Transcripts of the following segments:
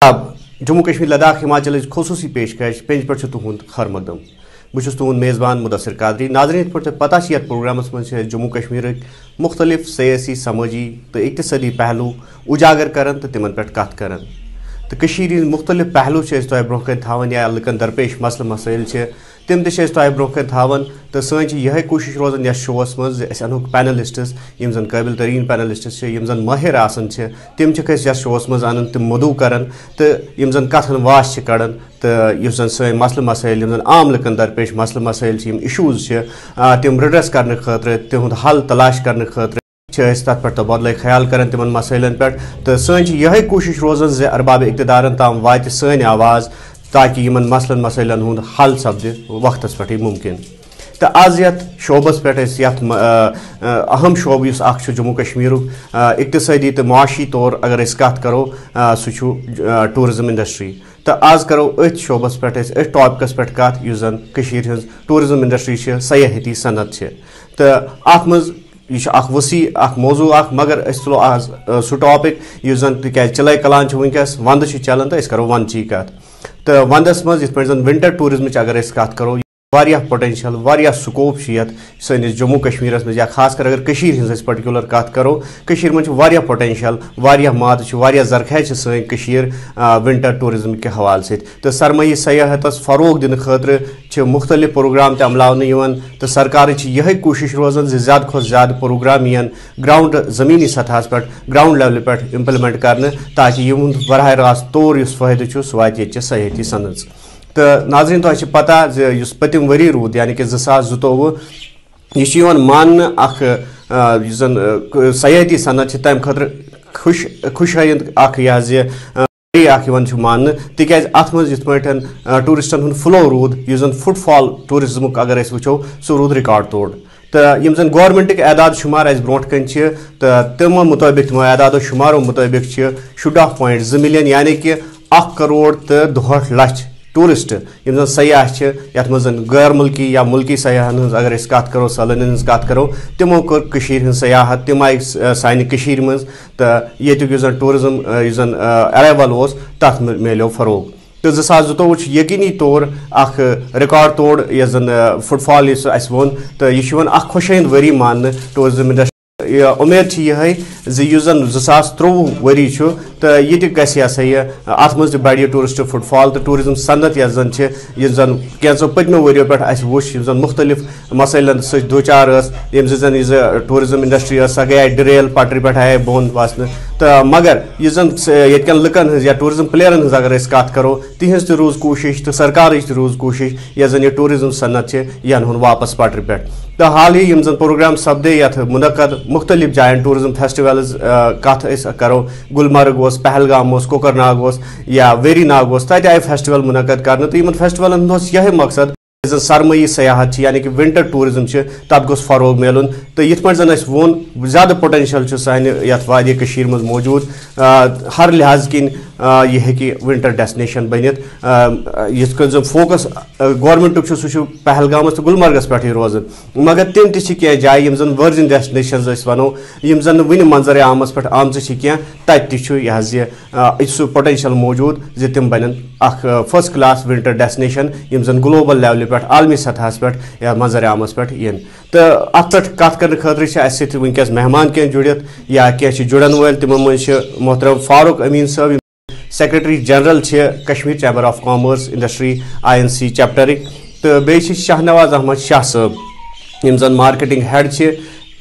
अब जम्मू कश्मीर लद्दाख हिमाचल खसूसी पेशकश पेंच पे तुहद खर मकदम बहुत तुहद मेज़बान मुदसर कादरी नाज़रीन पे पता ये प्रोग्रामस मज जम्मू कश्मीर मुख्तलिफ सियासी समाजी तो इक्तसादी पहलू उजागर कर तिमन पे कत कर तो मुख्तलिफ पहलू तह ब्रोह कन या लुकन दरपेश मसल मसाइल तम तह ब्रोह कन तो सन यह कोशिश रोजान यह शोस मज अनोक पैनलिस्टस यम जन काबिल तरीन पैनलिस्टस यम जन माहिर आसन तम यह शोस मज अन तम मदू कर तो यम जन कथन वाश कड़न तो युस जन सन मसल मसाइल यम जन आम लुकन दरपेश मसल मसाइल इशूज तम रिड्रेस करने खतर तिहुद हल तलाश करने खतर तथ पे तबादला ख्याल कर तिमन मसाइलन पे तो सन यह कोशिश रोजान जे अरबाब इक़्तिदारन ताम वात सन आवाज़ ताकि यमन मसलन मसाइलन हुंद हल सपद वक्त पे मुमकिन तो आज ये शोबस पे अहम शोब जम्मू कश्मीर इक़्तिसादी तो माशी तौर अगर कत करो सह टूरिज्म इंडस्ट्री तो आज करो अथ शोबस पे अथ टॉपिकस पे कत जन टूरिज्म इंडस्ट्री सयाहती सनत तो अत मज यह वसी मौजू मगर तुलो आज सह टॉपिक जन क्या चिलाई कलान वनकस वंद चलान तो करो वंदची कत तो वंदस मज ये जन विंटर टूरिज्म अगर कत करो वारिया पोटेंशियल वारिया स्कोप सनिस जम्मू कश्मीर मज या खास कर अगर हज पर्टिकुलर कत करो मज वारिया पोटेंशियल वारिया माद वारिया जरखै सन विंटर टूरिज्म के हवाले से तो सरमई सयाहतस फरोग दिन खतर मुख्तलिफ प्रोग्राम अमलावन तो सरकार यह कोशिश रोजान ज़्यादा खुद ज़्यादा प्रोग्राम यन ग्राउंड ज़मीनी सतह पे ग्राउंड लेवल पे इम्प्लीमेंट कर ताकि बरह रास्त तौर फ़ायदे सह वात सयाहती सनत तो नाज़रीन तो पता पतिम वरी रूद यानी कि 2022 यह मान जन सयाहती सनत तम खतर खुशहाइंद मान तिकाज अत मज टूरिस्टन हुंद फ्लो रूद जन फुटफॉल टूरिज्म अगर वो सह रूद रिकॉर्ड तोड़ तो यम जन गवर्नमेंट आदाद शुमार ब्रो कन तो तमो मुताबिक तमो आदाद शुमारों मुताबिक 18.2 मिलियन यानी कि 1 करोड़ तो 2 लाख टूरिस्ट यम जन सयाह यथ मज गैर मुल्की या मुल्की सयाहन अगर कत करो सलन कत करो तमो कर सयाहत तम आई सान मज तो ये जन टूरिज्म जन अराइवल तथ मिलो फरोग तो 2022 यकीनी तौर रिकॉर्ड तोड़ यह जन फुटफॉल वो तो यह खुशहाइंद वरी मान टूरिज्म इंडस्ट्री उम्मीद यह जन 2023 वरी तो ये गसा यह अत मज बढ़ टूरिस्ट फुटफॉल तो टूरिज्म सनत जन कैंसो पत्मो वरियो पे वो जन मुख्तलिफ मसाइलन दोचार यम जन टूरिज्म इंडस्ट्री सह गई डिरेल पटरी पे आए बोन वासन तो मगर यह जन ये लुकन या टूरिज्म प्लेयरन अगर कत करो तिहज रूज कोशिश तो सरकार रूज कोशिश यह जन यह टूरिज्म सनत यह वापस पटरी पे तो हाल ही यम जन प्रोग्राम सपदे ये मुनक़द मुख्तलिफ जायन टूरिज्म फेस्टिवल्स कत करो गुलमर्ग पहलगाम कोकरनाग या वेरी नाग तत आए फेस्टिवल मुनक़द कर तो इन फेस्टिवलन यह मकसद जन सरमई सयाहत यानी कि विंटर टूरिज्म तथ गोस फरोग मिलन तो ये जन वोन ज़्यादा पोटेंशियल सान वादी मज मौजूद हर लिहाज किन यह हेकि विंटर डेस्टिनेशन बनित यह जन फोकस गवर्नमेंट सह पहलगाम तो गुलमर्गस पे रोजान मगर तम तह जाए यम जन वर्जिन डेस्टिनेशन वनो यम जन वन मंजर आमस पे आम तत सह पोटेंशियल मौजूद जे तम बन फर्स्ट क्लास विंटर डेस्टिनेशन यम जन ग्लोबल लेवल पे आलमी सतह पे या मंजर आमस पे इन तो अत पे कत कर खतर वनकस मेहमान क्या जुड़ित या क्या जुड़न वाल तिमो मज मोहतरम फारूक अमीन साहब secretary general Kashmir chamber of commerce industry INC चैप्टरिक तो बे शाहनवाज अहमद शाह साहब यम जन मार्केटिंग हेड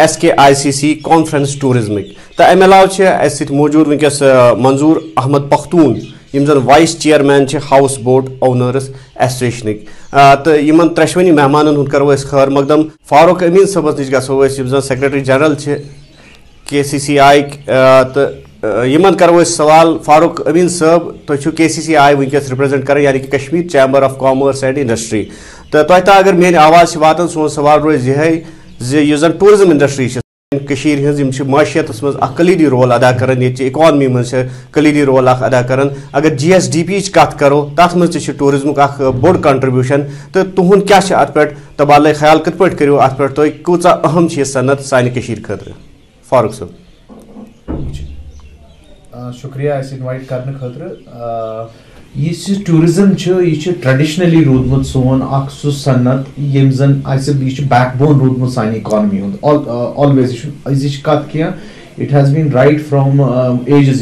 SKICC कॉन्फ्रेंस टूरिज्मिक तो अमे अलाव मौजूद वनकस मंजूर अहमद पख्तून यम जन vice chairman house boat owners एसोसिएशनिक तो इन त्रेशवनी मेहमान हूँ करो खैर मकदम फारूक अमीन सबस नश गो जन सेक्रेटरी जनरल KCCI तो इन करो सवाल फारूक अमीन साहब तुम KCCI वनकस रिप्रेजेंट कर यानी कि Kashmir chamber of commerce and industry तो तुम अगर मेरी आवाज़ वातान सोन सवाल रोज यह जन टूरिज्म इंडस्ट्री माशियत मज कलीदी रोल अदा कर इकॉनमी मज कलीदी रोल अदा कर अगर GSDP कत करो तथ मज टूरिज्म बोड़ कंट्रीब्यूशन तो तुहद क्या अत पे तबादला ख्याल कत पे करो अत पे तुम कूचा अहम सनत सान खतर फारूक साहब शुक्रिया अस इनवाइट करने खतर यह टूरिज्म यह ट्रेडिशनली रूदमुत सोन सह सनत यम जन बैकबोन रूदमुत सान इकॉनमी हुंद ऑलवेज अजिच कत कह it has been right from ages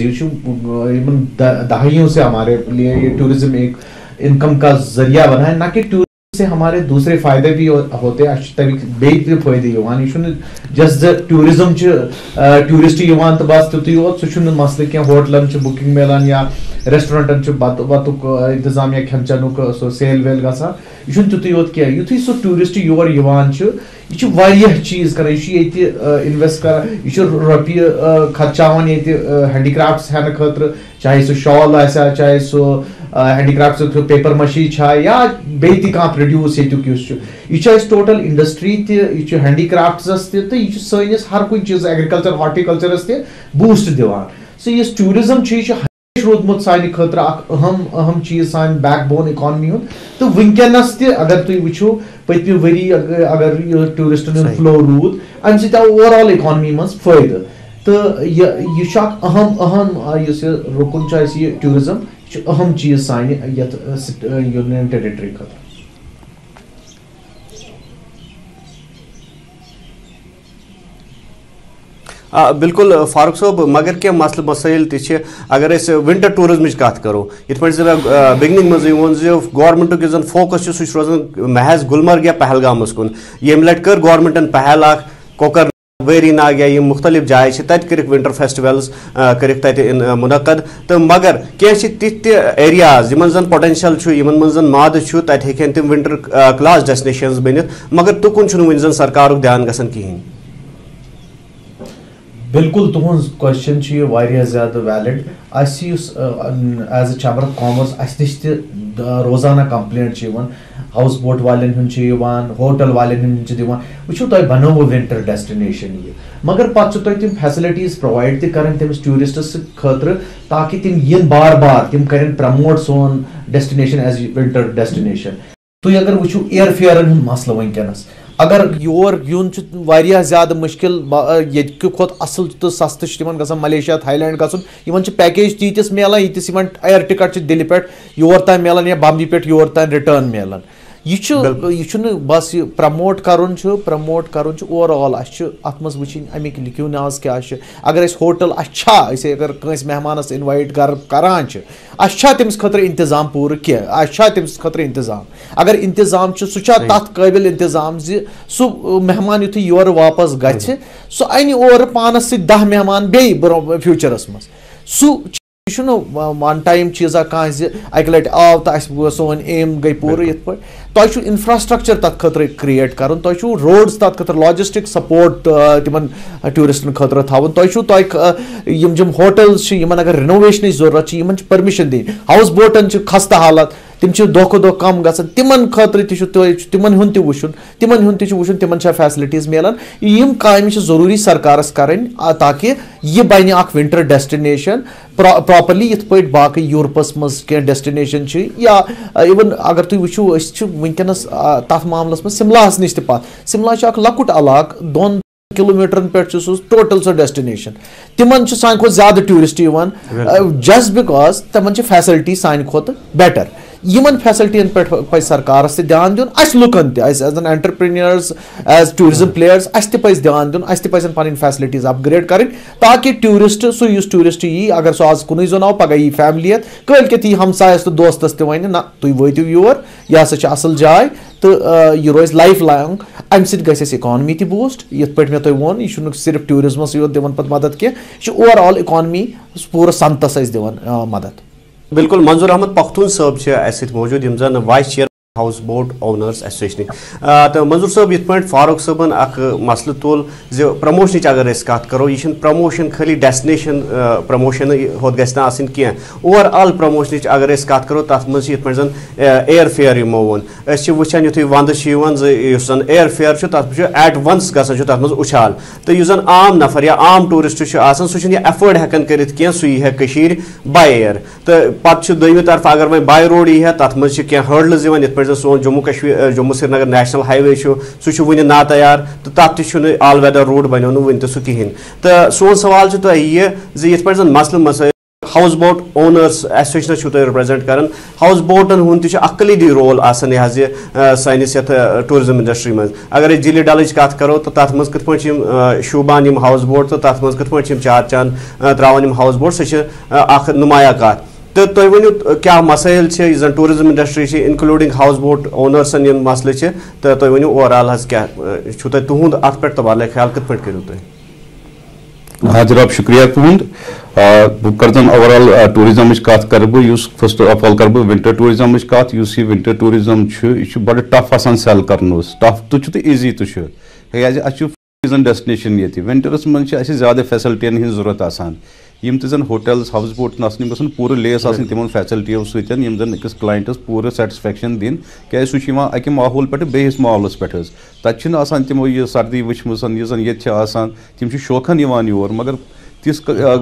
दहाइयों से हमारे लिए ये टूरिज्म एक इनकम का जरिया बना है, ना कि टूरिज्म से हमारे दूसरे फायदे भी होते हैं बेहतर फायदे यह जस्ट टूरिज्म टूरिस्ट तो बस तुत सह मसल क्या होटलन बुकिंग मिलान या रेस्टोरेंटन बतुक इंतजाम या खेन चनुक सो सेल वेल गा यह तुत क्या युथु सह टूरिस्ट योर यह चीज कर इन्वेस्ट कर रोपये खर्चान ये हैंडीक्राफ्ट्स हेन खतर चाहे सह शॉल आ चाहे सह हैंडीक्राफ्ट पेपर मशी या बेहतर कह प्रोड्यूस यह टोटल इंडस्ट्री तह हैंडीक्राफ्ट्स तो यह सैनिस हर कुछ चीज एग्रीकल्चर हॉर्टिकल्चरस बूस्ट दिवान सो यह टूरिज्म रोदमुत सान खतर अहम चीज सान बैकबोन इकॉनमी हुंद तो वनकस अगर तुम वो पत्मे वरी अगर टूरिस्टन फ्लो रूद अम सो ओवरऑल इकॉनमी मज फायदे तो यह अहम रुकन टूरिज्म अहम चीज सान यूनियन टेरिटरी खतर। बिल्कुल फारूक साहब मगर क्या मसल मसाइल ति अगर विंटर टूरिज्म कत करो इत बिगनिंग मज गवर्नमेंट यह फोकस सह रोजान महज गुलमर्ग या पहलगामस कुन ये लट कर गवर्नमेंटन पहल कोकर वेरी नाग या मुख्तलिफ जाए तत विंटर फेस्टिवल्स कर मुनद तो मगर कह तिथ एरियाज इन जन पोटेंशियल इन मज माद तत हेन तम विंटर क्लास डेस्टिनेशन बनित मगर तुकुन वन जन सरकार ध्यान गसान कहें। बिल्कुल तुहज क्वेश्चन ज्यादा valid as a chamber of commerce अस नश रोजाना कंप्लेंट हाउस बोट वालन होटल वालन वो तुम बनोव विंटर डेस्टिनेशन यह मगर पे तुम फैसिलिटीज प्रोवाइड तमिस टूरिस्टस खतर ताकि तिम yin बार बार तिम करें प्रमोट सोन डेस्टिनेशन एज विंटर डेस्टिनेशन। तुम अगर वो एयर फेयर मसल वनकस अगर योर यून ज्यादा मुश्किल ये खोत असल तो सस्त ग मलेशिया थाईलैंड गन पैकेज तीतिस मिलान यीतिस एयर टिकट दिल्ली पे योर तान मिलान या बम्बे पे योर तान रिटर्न मिलान यह बस प्रमोट कर ओवरऑल अत मज वो अमिक लिखियो नाज क्या अगर होटल अच्छा अगर कंस मेहमानस इनवाइट करान तमिस खतर इंतजाम पूर कह तमिस खतर इंतजाम अगर इंतजाम सह तथ काबिल इंतजाम सह मेहमान युथ योर वापस गि सह अन और पानस 10 मेहमान बे फ्यूचरस मज सह वन टाइम चीजा कह अक लट आव तो सोन एम गई पूर ये तुम इंफ्रास्ट्रक्चर तथ खतर क्रिएट कर तुम रोड्स तथ खतर लॉजिस्टिक सपोर्ट तिमन टूरिस्टन खतर थवन तुम होटल्स अगर रिनोवेशन जरूरत परमिशन दिन हाउस बोटन खस्ता हालत तिम दो दो कम गसन तिमन खतर तिमन हुन वुचुन तिमन फैसिलिटीज मिलान यम काम जरूरी सरकारस करन ताकि यह बन विंटर डेस्टिनेशन प्रॉपरली यथ पे बाकी यूरोपस मज क्या डेस्टिनेशन या इवन अगर तुम वो वनकस तथ मामलस में सिमलास नश सिमला लकुट इलाक 2 किलोमीटर पे टोटल सो डेस्टिनेशन तिमन सान खो ज्यादा टूरिस्ट जस्ट बिकॉज तमन फैसिलिटी सान खोत बेटर यमन फैसिलिटीन पे सरकार ध्यान दिन लुकन as an entrepreneurs as tourism players पे ध्यान दिन पे पन फैसिलिटीज अपग्रेड करें ताकि टूरिस्ट सह टूरिस्ट यी अगर सह आज कुन जन आव पगह यी फैमिली कल यी हमसायस तो दोस्तस वन ना तुम वो योर यह हसा असल जाए तो यह रोज लाइफ लॉन्ग अम सह इकॉनमी ति बूस्ट ये पे मे तुम वोन यह सिर्फ टूरिज्मस योत दिवान पत मदद कह यह ओवरऑल इकॉनमी पूरा सनतस दिवान मदद। बिल्कुल मंजूर अहमद पख्तून साहब मौजूद यम जन vice chair house boat owners association तो मंजूर साहब ये पे फारूक साहबन मसल तुल प्रमोशन अगर कत करो यह प्रमोशन खाली डेस्टिनेशन प्रमोशन होत गि कह ओवरऑल प्रमोशन अगर कत करो तथ मज पे जन एयर फेयर यमो वोन वुचान युथ वंद जन एयर फेयर तथ एट वंस गसान तथ मज उछाल तो यह जन आम नफर या आम टूरिस्ट सह एफोर्ड हेकन कर सह यह बाय एयर तो पे दोमी तरफ अगर वह बाय रोड यह तथ मज हर्डल्स ये सोन जम्मू कश्मीर जम्मू श्रीनगर नेशनल हाईवे सह वन ना तैयार तो तथ ऑल वेदर रोड बनो वन तो सह कहें तो सोन सवाल यह पे मसल मसाइल हाउस बोट ओनर्स एसोसिएशन तुम रिप्रेजेंट कर हाउस बोटन हूं अकलीदी रोल सानिस टूरिज्म इंडस्ट्री मज अगर झील डल कत करो तो तथ मज कत शूबान हाउस बोट तो तथ मज कत चार चांद त्रावान हाउस बोट सह नुमाया कत तो तुम वो क्या मसाइल जन tourism industry including house boat ओनर्सन मसले तो तुम वो ओवरऑल क्या तुंद अत पे तबादला ख्याल कत पे करो तुम। हाँ जनाब शुक्रिया तुंद बह कर ओवरऑल टूरिज्म कत कर फर्स्ट ऑफ ऑल कर विंटर टूरिज्म कत विंटर टूरिज्म यह बड़ टफ सेल कर टफ तो ईजी तो सीजन डेस्टिनेशन ये विंटरस मन ज्यादा फैसिलिटियन हज जरूरत आसान यम तन होटल्स हाउस बोट गन पूरे लेस तिम फैसिलिटियों सतन जन अकिस क्लाइंटस पूरे सेटिस्फेक्शन दिन क्या सह अकि माहौल पे बेस माहौलस पे तथा तमो यह सर्दी वचम जन ये तम शौखन योर मगर तिस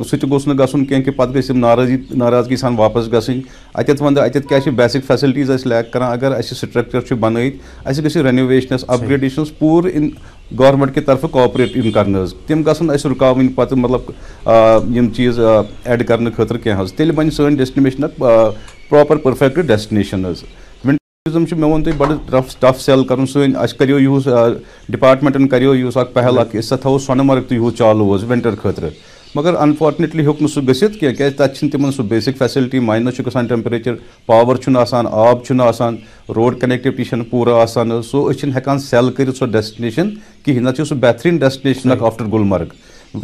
सह गोस गन कह कि पे गम नाराजगी सान वापस गई अत वंद अत क्या बेसिक फैसिलिटीज लैक कर अगर स्ट्रक्चर बनत रेनोवेशनस अपग्रेडेशन पूरे इन गवर्नमेंट की तरफ कोऑपरेट इन कर तम गन रुकावन पे मतलब यम चीज एड करने खतर कह तेल बन सन destination proper perfect destination tourism मे वो बड़ टफ सेल कर करो यूज डिपार्टमेंटन करो यूज पहल थो सोनमर्ग तो यूज चालू विंटर खतर मगर अनफॉर्चुनेटली हेक सह गसित क्या तक तिम सह बेसिक फैसिलिटी माइनस गसान टेम्परेचर पावर आब रोड कनेक्टिविटी पूरा आसान सो हेकान सेल कर सो डेस्टिनेशन कहीं ना सह बेहतरीन डेस्टिनेशन आफ्टर गुलमर्ग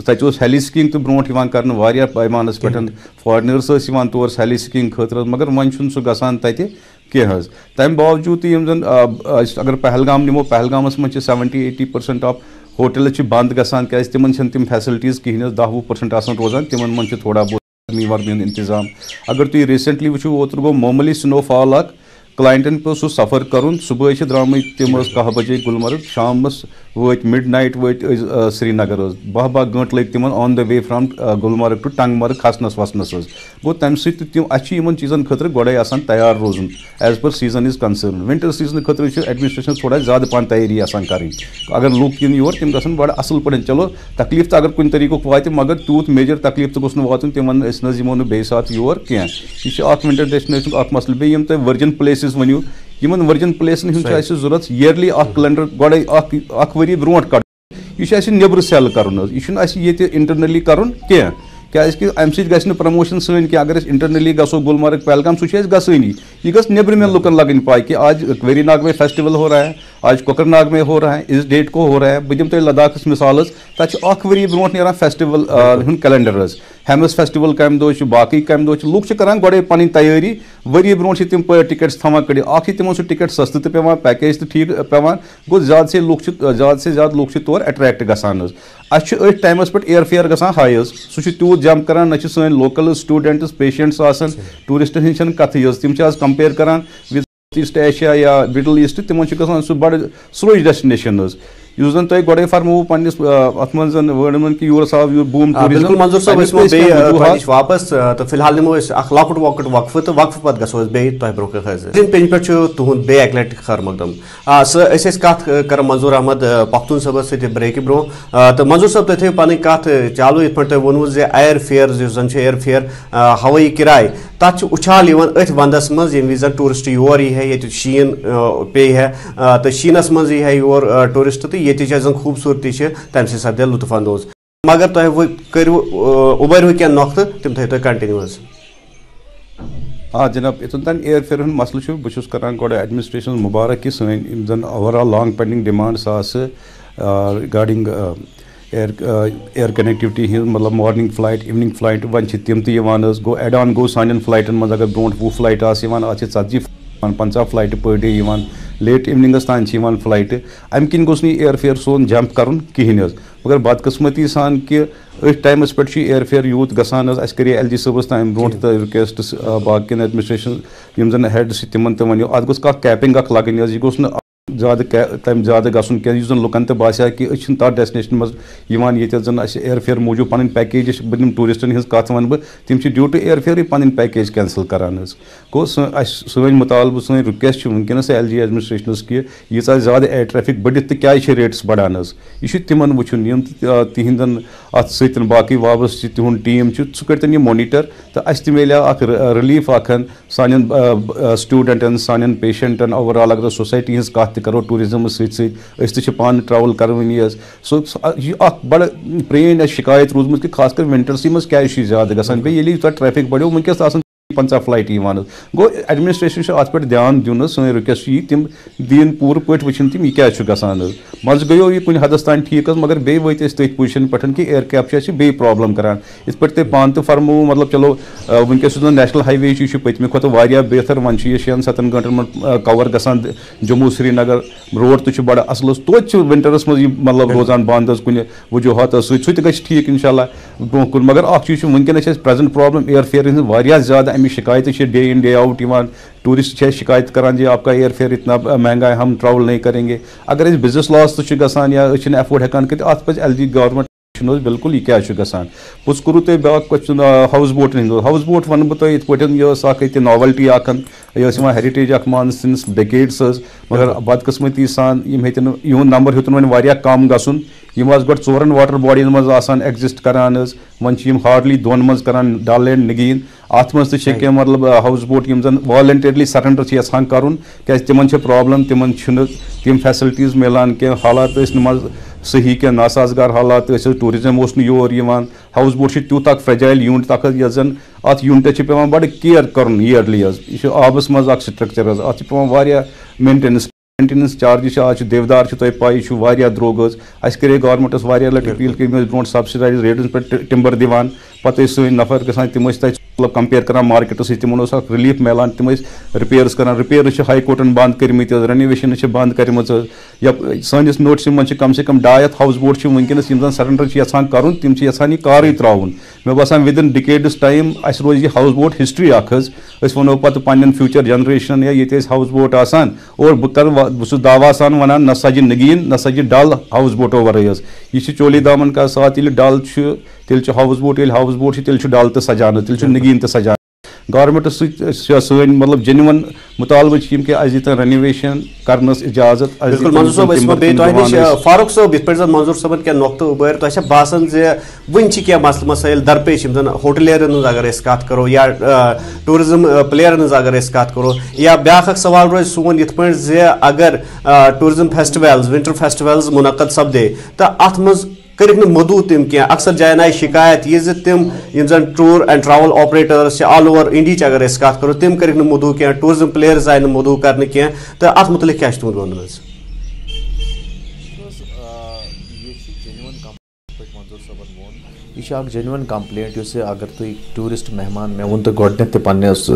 तत हेली स्कीइंग तो ब्रोह कर पैमानस पे फॉरनर्स तौर हेली स्कीइंग खतर मगर वन सह गसान तत कह तम बावजूद जन अगर पहलगाम निमो पहलगामस मज 70-80% ऑफ होटल बंद गसान क्या तिमन तिम फैसिलिटीज कहीं 10-20% रोजान तिमन मन थोड़ा बहुत वर्मी इंतजाम अगर तुम रिसेंटली वो ओतर गो मामूली स्नोफॉल क्लाइंटन पे सह सफ़र कर सुबह द्राम तम 10 बजे गुलमर्ग शामस वत मिड नाइट वत श्रीनगर 12 गंट लग तिमन on the way from Gulmarg to Tangmarg खसनस वसनस गो तम सम चीज़न खतर गोड़े तैयार रोजन एज पर season is concern winter season खतर एडमिनिस्ट्रेशन थोड़ा ज्यादा पान तैयारी कर अगर लूक इन योर तम गन बड़ असल पे चलो तकलीफ तो अगर कुछ तरीक वात मगर तूत मेजर तकलीफ तो गोस वातन तिमन नमो बे सात योर कह यह विंटर डेस्टिनेशन मसल बे वर्जिन प्लेसेस वनो इन वर्जिन प्लेसन जरूरत ईयरली कैलेंडर गोड़े वरी ब्रो कड़ यह नबर सेल कर यह इंटरनली कर कह क्या अम सह प्रमोशन सन कि अगर इंटरनली गो गुलमर्ग पहलगाम सह गई यह गई नेबरमें लुकन लगन पाई कि आज वेरीनाग में फेस्टिवल हो रहा है आज कोकरनाग में हो रहा है इस डेट को हो रहा है बह दिम तुम लद्दाख मिसाल तक वरी ब्रो नीरान फेस्टिवल कैलेंडर हेमस फेस्टिवल कम दो बाकी कम दो लूक करान गोड़े पन तैयारी वरी ब्रो तिम टिकट्स थवान कड़ तिमो टि सस्त तो पे पैकेज तो ठीक पे गो ज्यादा से ज्यादा लूक तौर अट्रैक्ट गसान अ टाइमस पे एयर फेयर गसान हाई सह तूत जंप करान न सन लोकल स्टूडेंट्स पेशेंट्स टूरिस्टन हज कथ तम कंपेयर करान विद ईस्ट एशिया या मिडल ईस्ट तिमन सह बड़ स्लो डेस्टिनेशन युस जन तुम गोड़े फरमो पन्निस अत मन वर्ड मन कि योर साहब योर बूम बिल्कुल मंजूर साहब वापस तो फिलहाल निमो लकुट वकुट वक्फ तो वक्फ पे गो तुह ब्रो पेज पे तुंद बे अक लट खर मकदम कत कर मंजूर अहमद पख्तून साहब सत ब्रेक ब्रो तो मंजूर साहब तुम पन कत चालू इत पे वोनू एयर फेयर जन एयर फेयर हवाई किराए तथ उछाल अथ वंदस मज ये वज टूरिस्ट योर यी है ये शीन पे है तो शीनस मज यी है योर टूरिस्ट तो ये जन खूबसूरती तम सपदे लुत्फ अंदोज मगर तुम करो उबर क्या नुख्त तम थो कंटिन्यू। हाँ जनाब ये तन एयर फेयर मसल बहुत करान गोड़े एडमिनिस्ट्रेशन मुबारक कि सन जन overall long pending demands regarding air connectivity मतलब मॉर्निंग फ्लाइट इवनिंग फ्लाइट वन तम तो गो एड ऑन गो सान फ्लाइटन मज अगर ब्रो 20 flight 40-50 flight per day late इवनिंगस तान फ्लाइट अम किन गोस एयर फेयर सोन जंप कर कहें मगर बदकस्मती सान कि टाइमस पे एयर फेयर यूत गसान करे एल जी सबस तम ब्रो रिक्वेस्ट बाकी एडमिनिस्ट्रेशन जन हेड तिमन तो वो अत गोस कैपिंग लगन यह गोस तम ज़्यादा गसन क्या लुकन तो बासा कि तथ डेस्टिनेशन मज ये जन एयर फेयर मूजूब पन पैकेज बम टूरिस्टन हज कत वन बह तम ड्यू टू एयर फेयर पन पैकेज कैंसिल करान गो सन मुतालबह सन रिक्वेस्ट वनकस LG एडमिनिस्ट्रेशनस कि यीचा ज़्यादा एयर ट्रैफिक बढ़ित तो क्या रेट्स बढ़ान यह तिमन वुचन यम तिहंदन अत सत बाकी वाबस्त तिहुंद टीम सह कर मोनिटर तो अस मिले रिलीफ सान स्टूडेंटन सान पेशेंटन ओवरऑल अगर सोसाइटी हज कत करो टूरिज्म सत पान ट्रैवल करवनी सो यह बड़ प्रेन शिकायत रूजम कि खास कर विंटरस मज क्या ज्यादा गसान ये ट्रैफिक बढ़ो वनकस 50 फ्लाइट गो एडमिनिस्ट्रेशन अत पे ध्यान दिन सन रिक्वेस्ट यह तम दिन पूर पे वचन तम यह क्या गसान मज गयो यह कुन हदस तान ठीक मगर बे वत तथ पोजिशन पे कि एयर कैप बे प्रॉब्लम करान इत पे तुम पान तो फरमो मतलब चलो वनकस नेशनल हाईवे पतमे खुद बेहतर वन 6-7 घंटन मन कवर गसान जम्मू श्रीनगर रोड तो बड़ा असल तोत विंटरस मज मतलब रोजान बंद कुन वजूहत सह ठीक इंशाल्लाह ब्रो कुन मगर चीज वनकस प्रेजेंट प्रॉब्लम एयर फेयर ज़्यादा अमी शिकायत day in day out tourist शिकायत करान जी आपका एयर फेयर इतना महंगा है हम ट्रैवल नहीं करेंगे अगर बिजनेस लॉस तो गसान या एफोर्ड हेकान कर अत पे LG गवर्नमेंट बिल्कुल यह क्या गसान पुस करू तुम ब्या क्वेश्चन हाउस बोटन हाउस बोट वन बह इत पे नॉवल्टी हेरिटेज मान सिंस डेकेड्स मगर बदकस्मती सान यह नंबर हेतुन वन कम गसन यम गो 4 वाटर बॉडीज मज एग्जिस्ट करान वन हार्डली 2 मज करान डल एंड नगीन अत मज तो मतलब हाउस बोट यम जन वॉलंटियरली सरेंडर यहां कर क्या तिमन प्रॉब्लम तिमन तम फैसिलिटीज मिलान क्या हालात सही क्या नासाजगार हालात टूरिज्म योर हाउस बोट तूत फ्रेजाइल यूनिट तक जन अत यूनिट पे बड़ केयर कर ईयरली यह आबस मज स्ट्रक्चर अत पे मेंटेनेंस चार्ज आज देवदार तुम पाई द्रोग अस करे गवर्नमेंटस लट अपील कर ब्रो सब्सिडाइज रेटन पे टिम्बर दिवान पे सन नफर गसान तम मतलब कंपेयर कर मार्केट तिमन रिलीफ मिलान तम रिपेयर्स कर रिपेयर हाई कोर्टन बंद करमत रेनोवेशन बंद करम या सैनिस नोटिस मज कम से कम 2 हाउस बोट वनकस सरेंडर यहां कर तम यहां यह कार त्रावन मे बसान विदिन डिकेड्स टाइम अस रोज यह हाउस बोट हिस्ट्री वो पे पन्न फ्यूचर जनरेशन या ये हाउस बोट आसान और बह दावा सान वन न सज नगीन न सज डल हाउस बोटो वर यह चोली दामन का साथ डल तेल हाउस बोट तेल डल तो सजान तेल नगीन तो सजान गवर्नमेंट सन मतलब जेन्युन मुतालबह कि अस दितन रेनोवेशन करनस इजाजत फारूक साहब इत पे मंजूर सबन क्या नुक्त उबर तुम बासान वन क्या मसल मसाइल दरपेश होटलियरन अगर कत करो या टूरिज्म प्लेयरन अगर कत करो या ब्या सवाल रोज सोन इत पे अगर टूरिज्म फेस्टिवल्स विंटर फेस्टिवल्स मुनक़द सपदे तो अत मज कर मदू तम क्या अक्सर जायन आई शिकायत यह तम जन tour and travel operators all over India अगर कत करो तम कर मदू क्या टूरिज्म प्लेयर्स आय मदू कर तो अत मुतल क्या तुद वन यह जेन्युन कंप्लेंट अगर तुम टूरिस्ट मेहमान मे वो गोडनेथ पन्नस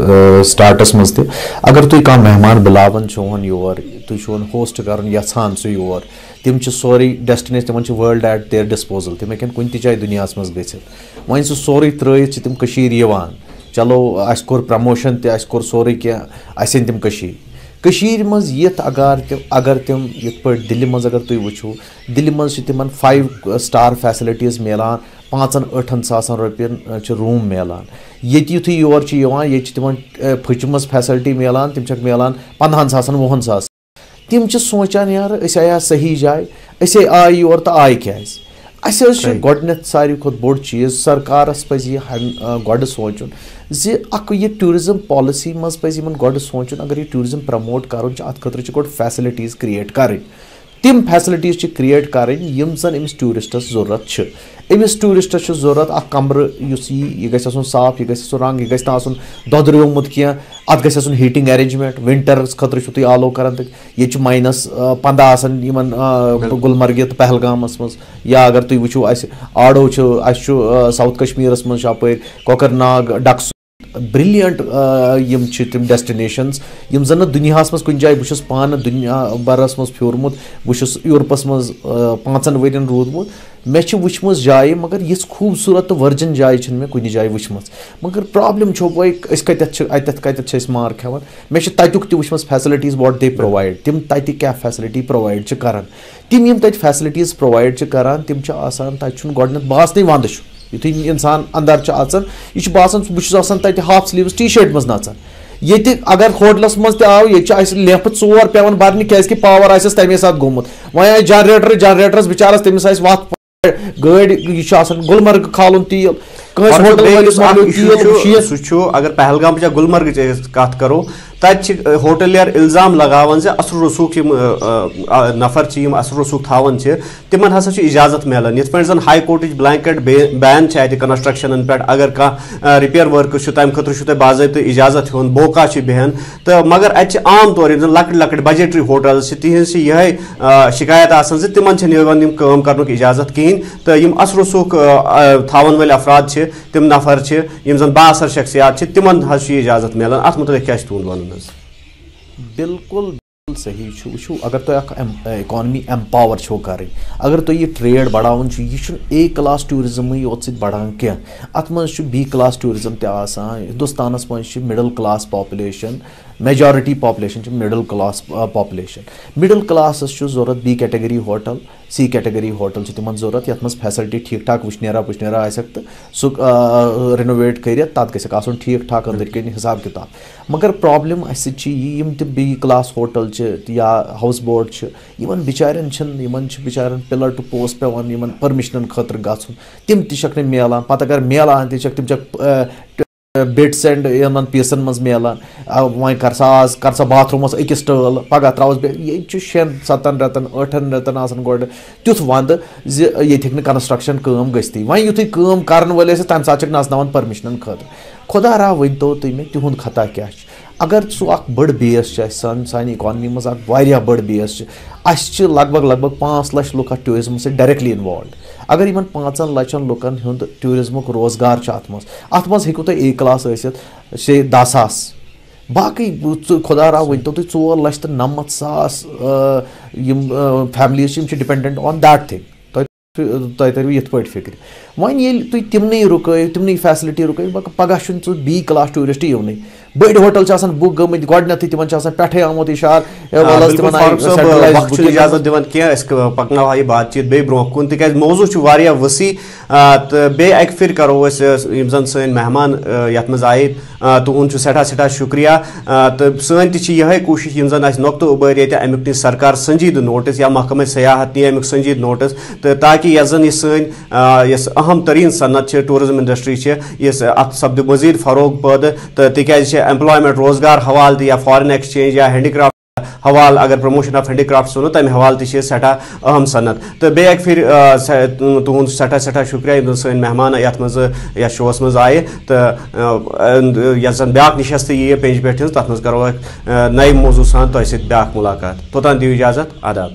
स्टार्टस मज अगर तुम कह मेहमान बुलावन चोन योर तुम होस्ट कर यहान सह योर तम सोरे डेस्टिनेशन तिमन वर्ल्ड एट देयर डिस्पोजल तम हेकन कुन जाए दुनिया मज गच्छित वन सह सोरे त्रयित तम चलो अस कोर प्रमोशन तस कोर सोरे कह असन तम कशीर मज यथ अगर तम यथ पे दिल्ली मज अगर तुम वो दिल्ली मज तिमन 5 स्टार फैसिलिटीज मिलान 5-8 सासन रुपयन रूम मिलान ये युथु योर ये तिमन फचमज फैसिलिटी मिलान तम मिलान 15 सासन 20 सास तम सोचान यार आया सही जाए असे आय योर तो आय क्या गोडनेथ सारी खुद बोड़ चीज सरकारस पज गोड सोचुन ये टूरिज्म पॉलिसी मज पज गोड सोचुन अगर ये टूरिज्म प्रमोट कर अत खतर गोड फैसिलिटीज क्रिएट कर तम फैसिलिटीज क्रिएट कर यम जन अमिस टूरिस्टस जरूरत अमिस टूरिस्टस जरूरत अ कमर यह गसन साफ यह गसन रंग यह गसन दोदरियोमुत क्या अत गसन हीटिंग अरेंजमेंट विंटर्स खतर तुम आलो कर ये -15 गुलमर्ग तो पहलगामस मज या अगर तुम वो आड़ो साउथ कश्मीरस मज अप कोकरनाग डक्स ब्रिलियंट यम तिम डेस्टिनेशंस यम जन दुनियास मज कुछ जाए बहुत पान दुनिया बरस मज फ्योरमुत बहुत यूरोपस मज 5 वरियन रूदमुत मे वुचम जाए मगर यह खूबसूरत तो वर्जिन जाए मे कुछ जाए वुचम मगर प्रॉब्लम छो भाई कत मार खान मे तुक तुम फैसिलिटीज व्हाट दे प्रोवाइड तिम तत क्या फैसिलिटी प्रोवाइड करान तिम यम तत फैसिलिटीज प्रोवाइड करान तिम तत गोडनथ बासन वंद युथ इंसान अंदर यह बासान बहुत तत हाफ स्लीव्स टी शर्ट मज नाचान ये अगर होटलस मज आव ये लेफ 4 पेवन बरने क्या पावर तमे साथ गोमुत वह आए जनरेटरस बिचारस तमिस वत गाड़ी यह गुलमर्ग खालन तेल अगर पहलगाम या गुलमर्ग कत करो तत होटलियर इल्जाम लगान असर रसूख नफर असर रसूख थावन तिमन हसा इजाजत मिलान ये पे high court blanket ban construction पे अगर कह रिपेयर वर्क तम खुद बाज़ाब्त इजाजत हन बोका बेहन तो मगर अत आम तौर लकट लकट बजटरी होटल तिहज यह शिकायत तिमन कर इजाजत कहें तो असर रसूख थावन वाले अफराद तिम नफर जन बासर शख्सियात तिमन इजाजत मिलान अत मुतलिक क्या तुंद वन बिल्कुल सही वो अगर तुम इकॉनमी एम्पावर छो कर अगर तुम यह ट्रेड बढ़ावन यह ए क्लास टूरिज्म योत बढ़ान क्या अत मज बी क्लास टूरिज्म हिंदुस्तानस मज middle class population majority population middle class population middle class जरूरत बी कैटेगरी होटल सी कैटेगरी होटल तिमन जरूरत ये फैसिलिटी ठीक ठाक वुशनेरा आसक तो सह रिनोवेट कर तथ गन ठीक ठाक अंदर कन हिसाब किताब मगर प्रॉब्लम यम बी क्लास होटल या हाउस बोट बिचारन बिचारन पिलर टू पोस्ट पे परमिशन खतर गन तिम तक मिलान पत अगर मिलान तिम बिट्स एंड इन पीसन मज मिलान वह कर बाथरूमस अकिस टल पगह त्रावस ये 6-7 रेतन 8 रेतन आसान गोड तुथ वंद ये कंस्ट्रक्शन काम गस्ती वह युथ काम कर वल तम सात नचनान परमिशन खतर खुदा रहा वन तो तुम मे तिहुंद खता क्या अगर सह बड़ बेस सान इकॉनमी मज बड़ बेस लगभग 5 लाख लुक टूरिज्म से डायरेक्टली इन्वॉल्व अगर इन 5 लाखन लुकन हुंद टूरिज्मुक रोजगार अत मज हेकु तुम ए क्लास से 10,000 बाकी खुदा रहा वन तो 4,90,000 families dependent on that thing तुम तरव ये पे फिक्र वन ये तुम तिमन रुक तिमन फैसिलिटी रुक पगह बी क्लास टूरिस्ट योन बड़ होटल बुक गमत गोडनथ तिमन पे आमुत इशार इजाजत दिवान पकना यह बातचीत बे ब्रो कुन तक मौजू वसी तो बे अक फिर करो जन सन मेहमान ये मज आए तुहद सठा शुक्रिया तो सन तह कोशिश जन नुक्त उबर ये अमुक नी सरकार संजीद नोटिस या महकमा सयाहत नी अमुक संजीद नोटिस तो ताकि यह जन यह अहम तरीन सनत टूरिज्म इंडस्ट्री अत सपद मजीद फरोग पैद तो तिक एम्प्लॉयमेंट रोजगार हवाल या फॉरेन एक्सचेंज या हैंडीक्राफ्ट हवाल अगर प्रमोशन ऑफ हैंडीक्राफ्ट वो तम हवाल सठा अहम सनत तो बे अक फिर तुहद सठा शुक्रिया सन मेहमान ये मज शोस मज आए तो जन ब्या नशस्त ये पेज पे तथ मज करो नए मौजू सान तुम सत ब्या मुलाकात तोतान दिव इजाजत आदाब।